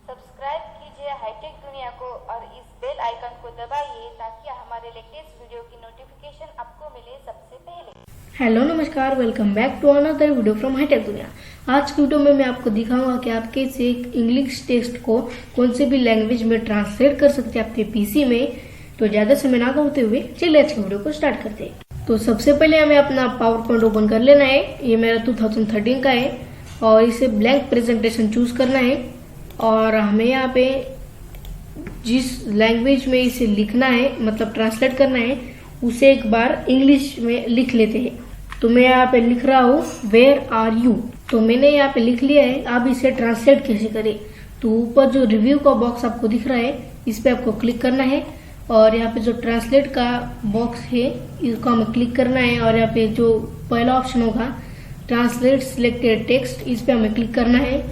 Subscribe कीजिए hi tech दुनिया को और इस बेल आइकन को दबाइए ताकि हमारे लेटेस्ट वीडियो की नोटिफिकेशन आपको मिले सबसे पहले। हेलो नमस्कार, welcome back to another video from hitech दुनिया। आज की वीडियो में मैं आपको दिखाऊंगा कि आप कैसे इंग्लिश टेक्स्ट को कौन से भी लैंग्वेज में ट्रांसलेट कर सकते हैं आपके पीसी में। तो ज्यादा समय ना करते हुए चलिए आज की वीडियो को स्टार्ट करते हैं। तो सबसे पहले हमें अपना पावर पॉइंट ओपन कर लेना है। ये मेरा 2013 का है और इसे ब्लैंक प्रेजेंटेशन चूज करना है और हमें यहाँ पे जिस लैंग्वेज में इसे लिखना है मतलब ट्रांसलेट करना है उसे एक बार इंग्लिश में लिख लेते हैं। तो मैं यहाँ पे लिख रहा हूँ वेयर आर यू। तो मैंने यहाँ पे लिख लिया है। अब इसे ट्रांसलेट कैसे करें, तो ऊपर जो रिव्यू का बॉक्स आपको दिख रहा है इस पे आपको क्लिक करना है और यहाँ पे जो ट्रांसलेट का बॉक्स है इसको हमें क्लिक करना है और यहाँ पे जो पहला ऑप्शन होगा ट्रांसलेट सिलेक्टेड टेक्स्ट इस पे हमें क्लिक करना है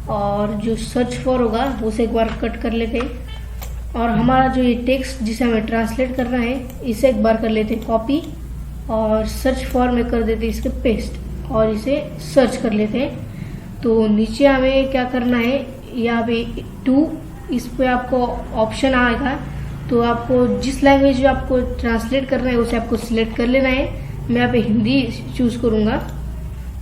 और जो सर्च फॉर होगा उसे एक बार कट कर लेते हैं और हमारा जो ये टेक्स्ट जिसे हमें ट्रांसलेट करना है इसे एक बार कर लेते हैं कॉपी और सर्च फॉर में कर देते हैं इसके पेस्ट और इसे सर्च कर लेते हैं। तो नीचे हमें क्या करना है, यहाँ पे टू इस पे आपको ऑप्शन आएगा। तो आपको जिस लैंग्वेज में आपको ट्रांसलेट करना है उसे आपको सिलेक्ट कर लेना है। मैं यहाँ पे हिंदी चूज करूंगा।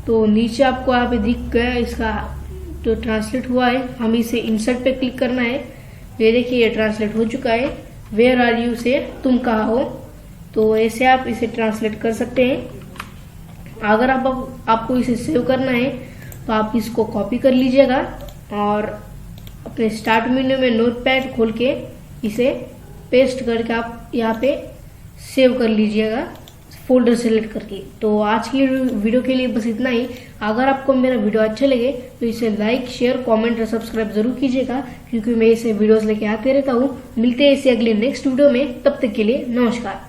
तो नीचे आपको यहाँ पे दिख गया इसका जो ट्रांसलेट हुआ है, हम इसे इंसर्ट पे क्लिक करना है। ये देखिए ये ट्रांसलेट हो चुका है। वेयर आर यू से तुम कहाँ हो। तो ऐसे आप इसे ट्रांसलेट कर सकते हैं। अगर आपको इसे सेव करना है तो आप इसको कॉपी कर लीजिएगा और अपने स्टार्ट मेन्यू में नोटपैड खोल के इसे पेस्ट करके आप यहाँ पे सेव कर लीजिएगा फोल्डर सेलेक्ट करके। तो आज की वीडियो के लिए बस इतना ही। अगर आपको मेरा वीडियो अच्छा लगे तो इसे लाइक शेयर कमेंट और सब्सक्राइब जरूर कीजिएगा क्योंकि मैं इसे वीडियोस लेके आते रहता हूँ। मिलते हैं इसे अगले नेक्स्ट वीडियो में, तब तक के लिए नमस्कार।